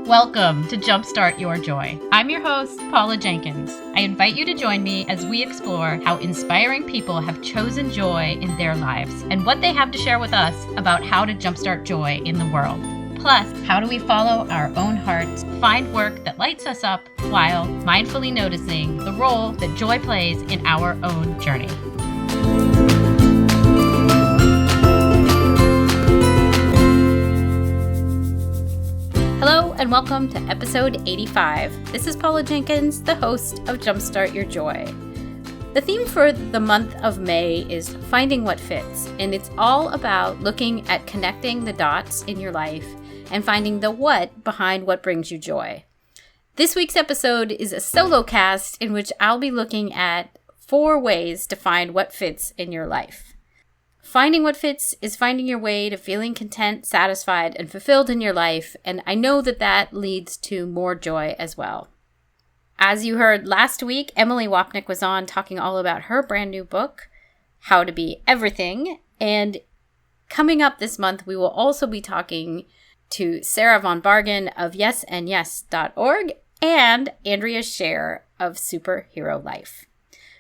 Welcome to Jumpstart Your Joy. I'm your host, Paula Jenkins. I invite you to join me as we explore how inspiring people have chosen joy in their lives and what they have to share with us about how to jumpstart joy in the world. Plus, how do we follow our own hearts, find work that lights us up while mindfully noticing the role that joy plays in our own journey. Hello and welcome to episode 85. This is Paula Jenkins, the host of Jumpstart Your Joy. The theme for the month of May is finding what fits, and it's all about looking at connecting the dots in your life and finding the what behind what brings you joy. This week's episode is a solo cast in which I'll be looking at 4 ways to find what fits in your life. Finding what fits is finding your way to feeling content, satisfied, and fulfilled in your life, and I know that leads to more joy as well. As you heard last week, Emily Wapnick was on talking all about her brand new book, How to Be Everything, and coming up this month, we will also be talking to Sarah Von Bargen of yesandyes.org and Andrea Scher of Superhero Life.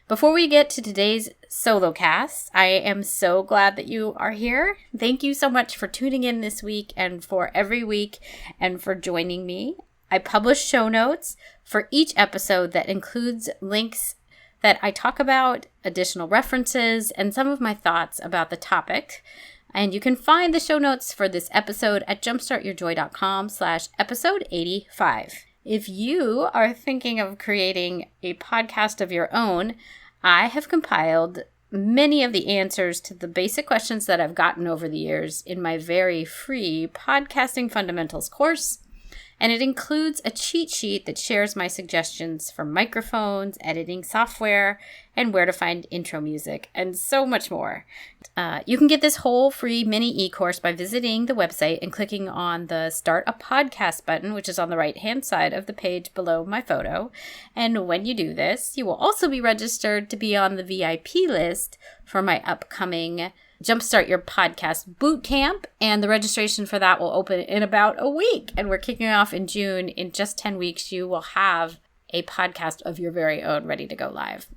Before we get to today's solo cast, I am so glad that you are here. Thank you so much for tuning in this week and for every week and for joining me. I publish show notes for each episode that includes links that I talk about, additional references, and some of my thoughts about the topic. And you can find the show notes for this episode at jumpstartyourjoy.com/episode 85. If you are thinking of creating a podcast of your own, I have compiled many of the answers to the basic questions that I've gotten over the years in my very free Podcasting Fundamentals course. And it includes a cheat sheet that shares my suggestions for microphones, editing software, and where to find intro music, and so much more. You can get this whole free mini e-course by visiting the website and clicking on the Start a Podcast button, which is on the right-hand side of the page below my photo. And when you do this, you will also be registered to be on the VIP list for my upcoming Jumpstart Your Podcast Bootcamp, and the registration for that will open in about a week. And we're kicking off in June. In just 10 weeks, you will have a podcast of your very own ready to go live.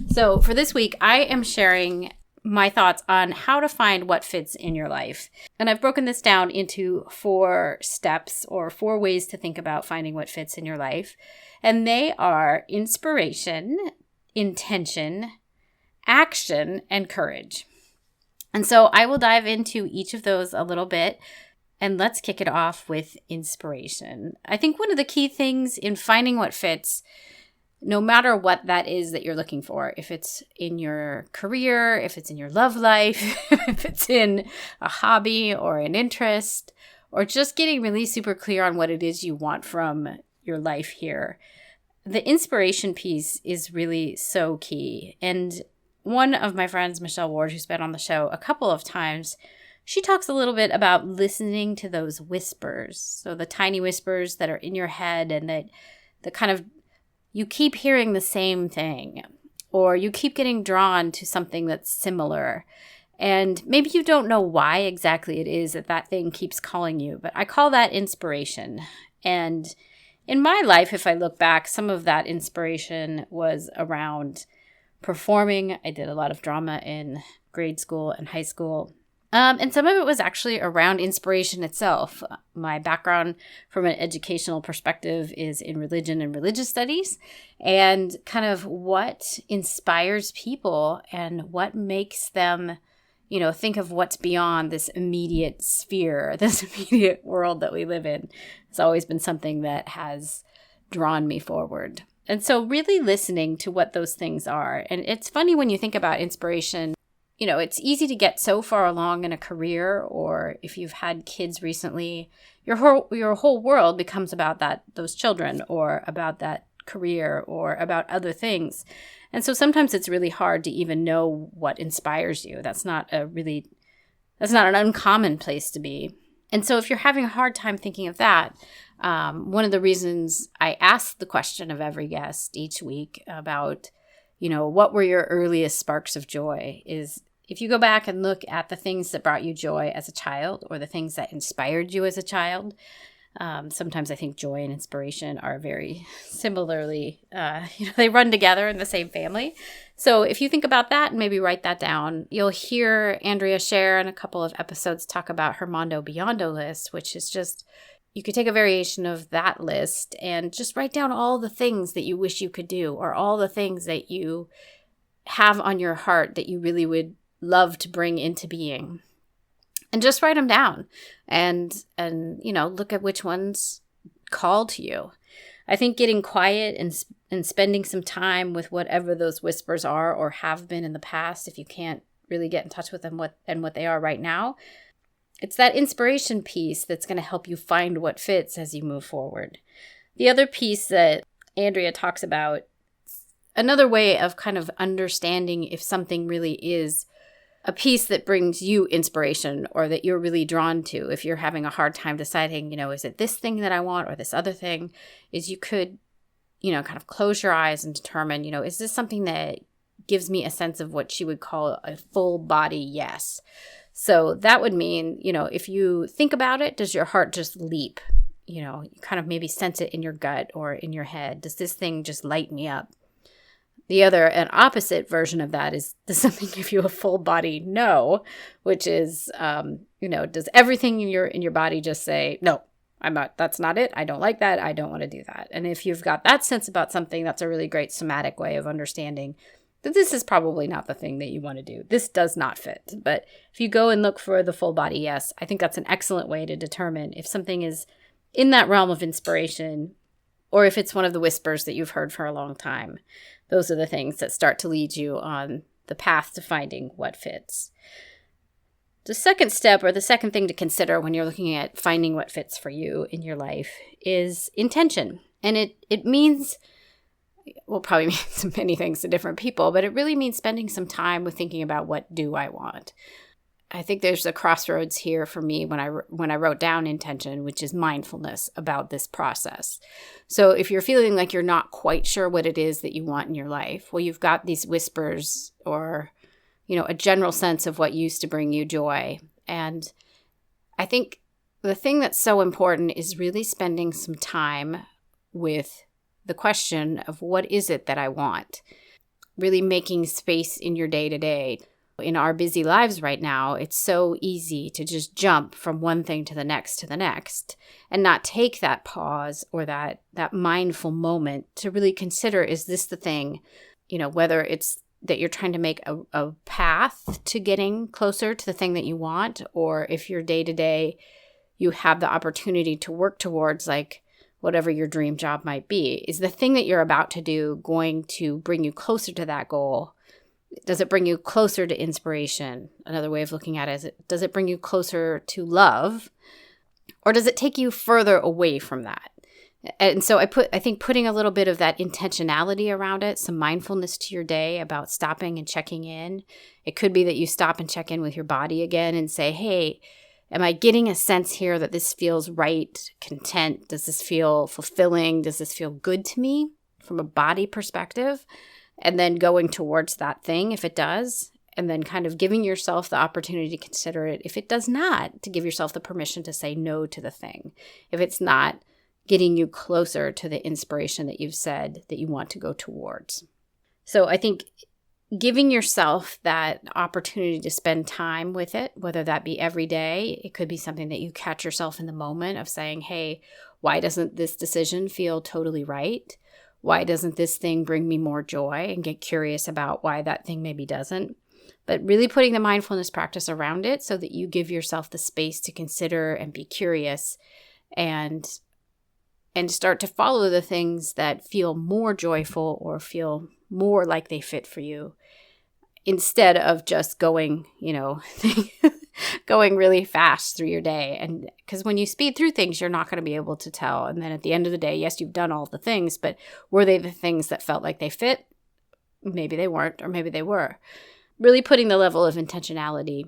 So for this week, I am sharing my thoughts on how to find what fits in your life. And I've broken this down into 4 steps or 4 ways to think about finding what fits in your life. And they are inspiration, intention, action, and courage. And so I will dive into each of those a little bit, and let's kick it off with inspiration. I think one of the key things in finding what fits, no matter what that is that you're looking for, if it's in your career, if it's in your love life, if it's in a hobby or an interest, or just getting really super clear on what it is you want from your life here, the inspiration piece is really so key. And one of my friends, Michelle Ward, who's been on the show a couple of times, she talks a little bit about listening to those whispers. So the tiny whispers that are in your head and that the kind of, you keep hearing the same thing, or you keep getting drawn to something that's similar. And maybe you don't know why exactly it is that thing keeps calling you, but I call that inspiration. And in my life, if I look back, some of that inspiration was around performing. I did a lot of drama in grade school and high school. And some of it was actually around inspiration itself. My background from an educational perspective is in religion and religious studies, and kind of what inspires people and what makes them, think of what's beyond this immediate sphere, this immediate world that we live in. It's always been something that has drawn me forward. And so really listening to what those things are. And it's funny when you think about inspiration, it's easy to get so far along in a career, or if you've had kids recently, your whole world becomes about those children, or about that career, or about other things. And so sometimes it's really hard to even know what inspires you. That's not an uncommon place to be. And so if you're having a hard time thinking of that, one of the reasons I ask the question of every guest each week about, what were your earliest sparks of joy is if you go back and look at the things that brought you joy as a child, or the things that inspired you as a child, Sometimes I think joy and inspiration are very similarly, they run together in the same family. So if you think about that and maybe write that down, you'll hear Andrea share in a couple of episodes talk about her Mondo Beyond list, which is just, you could take a variation of that list and just write down all the things that you wish you could do, or all the things that you have on your heart that you really would love to bring into being. And just write them down and look at which ones call to you. I think getting quiet and spending some time with whatever those whispers are or have been in the past, if you can't really get in touch with them what they are right now, it's that inspiration piece that's going to help you find what fits as you move forward. The other piece that Andrea talks about, another way of kind of understanding if something really is a piece that brings you inspiration or that you're really drawn to, if you're having a hard time deciding, is it this thing that I want or this other thing, is you could, kind of close your eyes and determine, is this something that gives me a sense of what she would call a full body yes? So that would mean, if you think about it, does your heart just leap? You kind of maybe sense it in your gut or in your head. Does this thing just light me up? The other, an opposite version of that is, does something give you a full body no, which is, does everything in your body just say, no, that's not it. I don't like that. I don't want to do that. And if you've got that sense about something, that's a really great somatic way of understanding that this is probably not the thing that you want to do. This does not fit. But if you go and look for the full body yes, I think that's an excellent way to determine if something is in that realm of inspiration or if it's one of the whispers that you've heard for a long time. Those are the things that start to lead you on the path to finding what fits. The second step, or the second thing to consider when you're looking at finding what fits for you in your life, is intention. And it means, well, probably means many things to different people, but it really means spending some time with thinking about, what do I want? I think there's a crossroads here for me when I wrote down intention, which is mindfulness about this process. So if you're feeling like you're not quite sure what it is that you want in your life, well, you've got these whispers or, a general sense of what used to bring you joy. And I think the thing that's so important is really spending some time with the question of, what is it that I want? Really making space in your day-to-day. In our busy lives right now, it's so easy to just jump from one thing to the next and not take that pause or that mindful moment to really consider, is this the thing, whether it's that you're trying to make a path to getting closer to the thing that you want, or if your day-to-day you have the opportunity to work towards, like whatever your dream job might be. Is the thing that you're about to do going to bring you closer to that goal? Does it bring you closer to inspiration? Another way of looking at it is, does it bring you closer to love? Or does it take you further away from that? And so I think putting a little bit of that intentionality around it, some mindfulness to your day about stopping and checking in. It could be that you stop and check in with your body again and say, hey, am I getting a sense here that this feels right, content? Does this feel fulfilling? Does this feel good to me from a body perspective? And then going towards that thing if it does, and then kind of giving yourself the opportunity to consider it if it does not, to give yourself the permission to say no to the thing, if it's not getting you closer to the inspiration that you've said that you want to go towards. So I think giving yourself that opportunity to spend time with it, whether that be every day, it could be something that you catch yourself in the moment of saying, hey, why doesn't this decision feel totally right? Why doesn't this thing bring me more joy? And get curious about why that thing maybe doesn't. But really putting the mindfulness practice around it so that you give yourself the space to consider and be curious and start to follow the things that feel more joyful or feel more like they fit for you, instead of just going, going really fast through your day. And because when you speed through things, you're not going to be able to tell. And then at the end of the day, yes, you've done all the things, but were they the things that felt like they fit? Maybe they weren't, or maybe they were. Really putting the level of intentionality.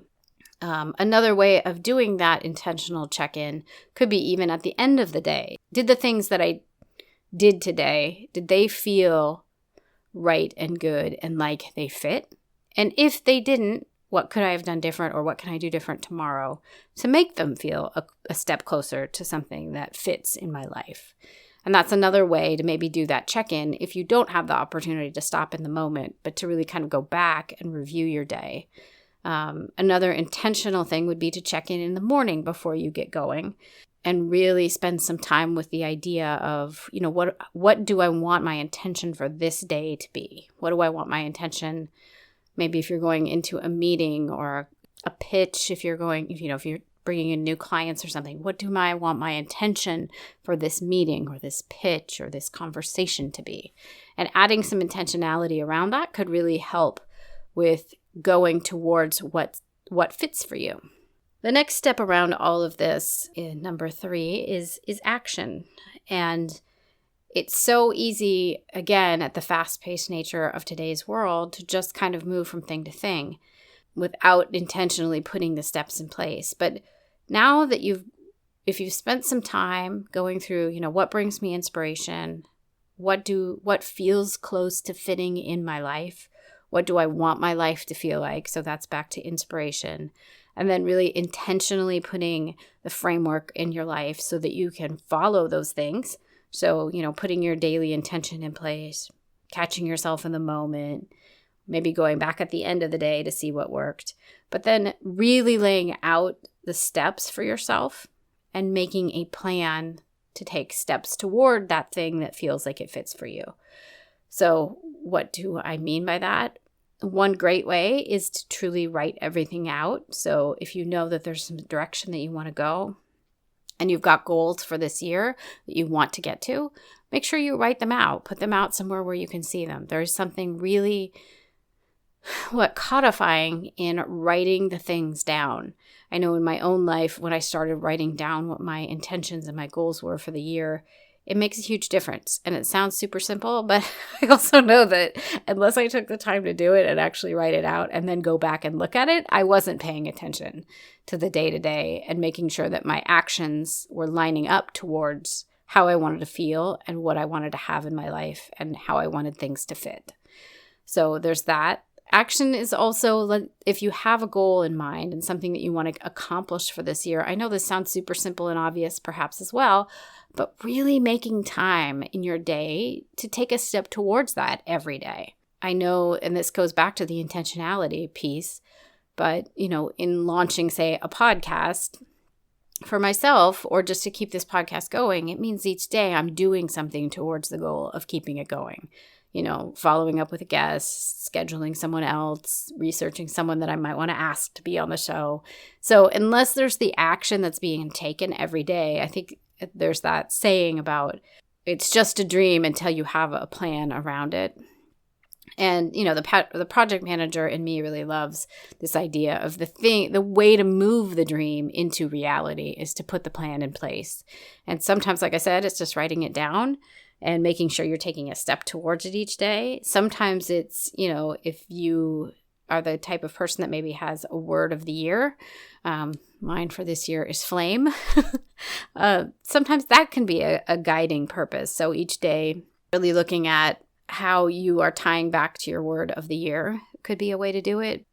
Another way of doing that intentional check-in could be even at the end of the day. Did the things that I did today, did they feel right and good and like they fit? And if they didn't, what could I have done different, or what can I do different tomorrow to make them feel a step closer to something that fits in my life. And that's another way to maybe do that check-in if you don't have the opportunity to stop in the moment, but to really kind of go back and review your day. Another intentional thing would be to check in the morning before you get going and really spend some time with the idea of, what do I want my intention for this day to be? What do I want my intention? Maybe if you're going into a meeting or a pitch, if you're bringing in new clients or something, what do I want my intention for this meeting or this pitch or this conversation to be? And adding some intentionality around that could really help with going towards what fits for you. The next step around all of this, in number 3, is action. And it's so easy, again, at the fast-paced nature of today's world, to just kind of move from thing to thing without intentionally putting the steps in place. But now that if you've spent some time going through, what brings me inspiration, what feels close to fitting in my life, what do I want my life to feel like? So that's back to inspiration. And then really intentionally putting the framework in your life so that you can follow those things. So, putting your daily intention in place, catching yourself in the moment, maybe going back at the end of the day to see what worked, but then really laying out the steps for yourself and making a plan to take steps toward that thing that feels like it fits for you. So what do I mean by that? One great way is to truly write everything out. So if you know that there's some direction that you want to go and you've got goals for this year that you want to get to, make sure you write them out. Put them out somewhere where you can see them. There's something really codifying in writing the things down. I know in my own life, when I started writing down what my intentions and my goals were for the year, it makes a huge difference. And it sounds super simple, but I also know that unless I took the time to do it and actually write it out and then go back and look at it, I wasn't paying attention to the day-to-day and making sure that my actions were lining up towards how I wanted to feel and what I wanted to have in my life and how I wanted things to fit. So there's that. Action is also, if you have a goal in mind and something that you want to accomplish for this year. I know this sounds super simple and obvious perhaps as well, but really making time in your day to take a step towards that every day. I know, and this goes back to the intentionality piece, but, in launching, say, a podcast for myself, or just to keep this podcast going, it means each day I'm doing something towards the goal of keeping it going. Following up with a guest, scheduling someone else, researching someone that I might want to ask to be on the show. So unless there's the action that's being taken every day, I think there's that saying about it's just a dream until you have a plan around it. And, the project manager in me really loves this idea of the way to move the dream into reality is to put the plan in place. And sometimes, like I said, it's just writing it down and making sure you're taking a step towards it each day. Sometimes it's, if you are the type of person that maybe has a word of the year, mine for this year is flame. Sometimes that can be a guiding purpose. So each day, really looking at how you are tying back to your word of the year could be a way to do it.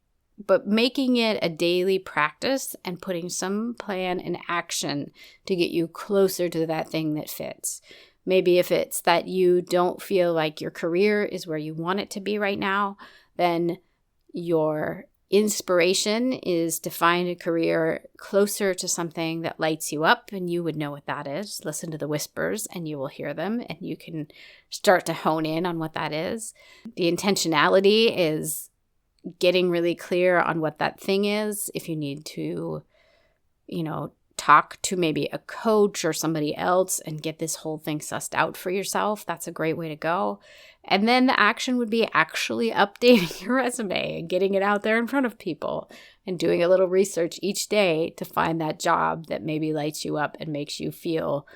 But making it a daily practice and putting some plan and action to get you closer to that thing that fits. Maybe if it's that you don't feel like your career is where you want it to be right now, then your inspiration is to find a career closer to something that lights you up, and you would know what that is. Listen to the whispers and you will hear them, and you can start to hone in on what that is. The intentionality is getting really clear on what that thing is. If you need to, talk to maybe a coach or somebody else and get this whole thing sussed out for yourself, that's a great way to go. And then the action would be actually updating your resume and getting it out there in front of people and doing a little research each day to find that job that maybe lights you up and makes you feel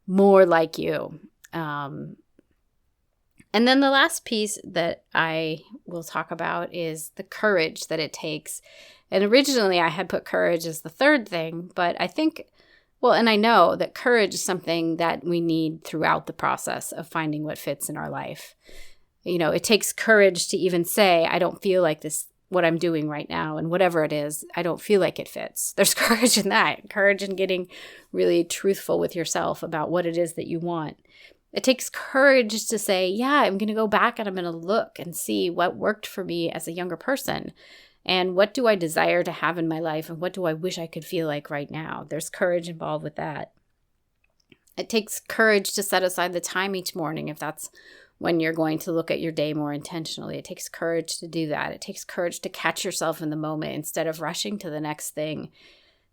more like you. And then the last piece that I will talk about is the courage that it takes. And originally I had put courage as the third thing, but I think, and I know that courage is something that we need throughout the process of finding what fits in our life. It takes courage to even say, I don't feel like this what I'm doing right now, and whatever it is, I don't feel like it fits. There's courage in that. Courage in getting really truthful with yourself about what it is that you want. It takes courage to say, yeah, I'm going to go back and I'm going to look and see what worked for me as a younger person. And what do I desire to have in my life? And what do I wish I could feel like right now? There's courage involved with that. It takes courage to set aside the time each morning if that's when you're going to look at your day more intentionally. It takes courage to do that. It takes courage to catch yourself in the moment instead of rushing to the next thing,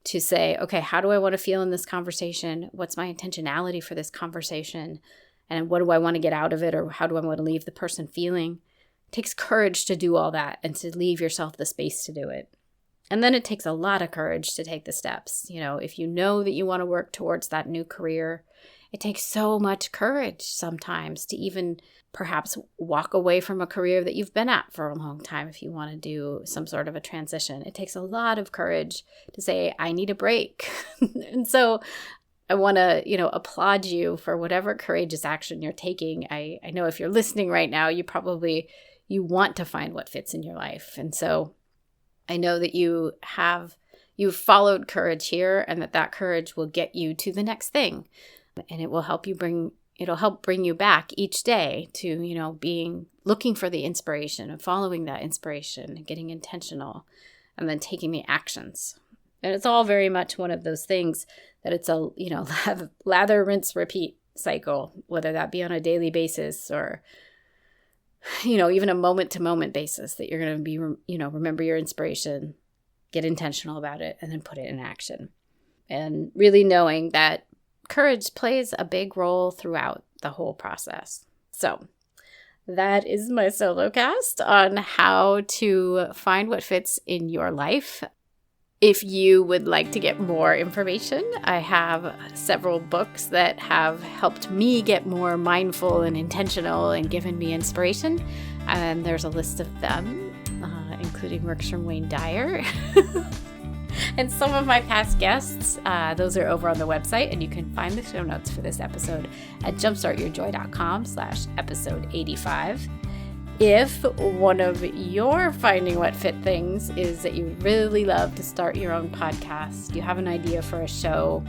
to say, okay, how do I want to feel in this conversation? What's my intentionality for this conversation? And what do I want to get out of it? Or how do I want to leave the person feeling? It takes courage to do all that and to leave yourself the space to do it. And then it takes a lot of courage to take the steps. If you know that you want to work towards that new career, it takes so much courage sometimes to even perhaps walk away from a career that you've been at for a long time if you want to do some sort of a transition. It takes a lot of courage to say, I need a break. And so I want to, applaud you for whatever courageous action you're taking. I know if you're listening right now, you want to find what fits in your life. And so I know that you've followed courage here, and that courage will get you to the next thing. And it will help bring you back each day to, looking for the inspiration and following that inspiration and getting intentional and then taking the actions. And it's all very much one of those things that it's a, lather, rinse, repeat cycle, whether that be on a daily basis or, even a moment to moment basis, that you're going to be, remember your inspiration, get intentional about it, and then put it in action. And really knowing that courage plays a big role throughout the whole process. So that is my solo cast on how to find what fits in your life. If you would like to get more information, I have several books that have helped me get more mindful and intentional and given me inspiration. And there's a list of them, including works from Wayne Dyer. And some of my past guests, those are over on the website, and you can find the show notes for this episode at jumpstartyourjoy.com/episode 85. If one of your finding what fit things is that you really love to start your own podcast, you have an idea for a show,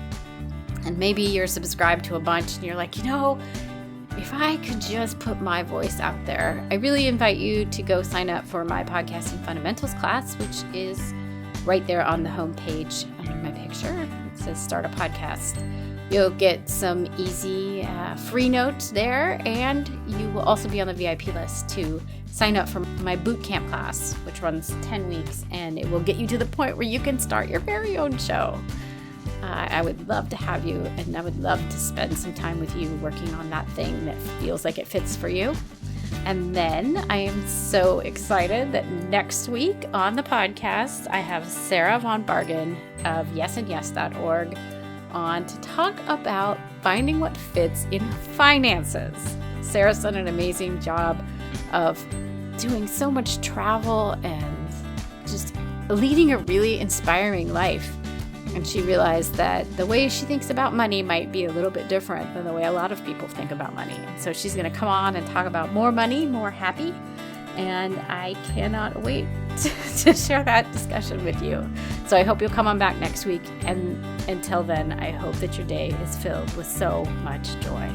and maybe you're subscribed to a bunch and you're like, if I could just put my voice out there, I really invite you to go sign up for my podcasting fundamentals class, which is right there on the homepage under my picture. It says start a podcast. You'll get some easy free notes there, and you will also be on the VIP list to sign up for my bootcamp class, which runs 10 weeks, and it will get you to the point where you can start your very own show. I would love to have you, and I would love to spend some time with you working on that thing that feels like it fits for you. And then I am so excited that next week on the podcast, I have Sarah Von Bargen of yesandyes.org on to talk about finding what fits in finances. Sarah's done an amazing job of doing so much travel and just leading a really inspiring life. And she realized that the way she thinks about money might be a little bit different than the way a lot of people think about money. So she's going to come on and talk about more money, more happy. And I cannot wait to share that discussion with you. So I hope you'll come on back next week. And until then, I hope that your day is filled with so much joy.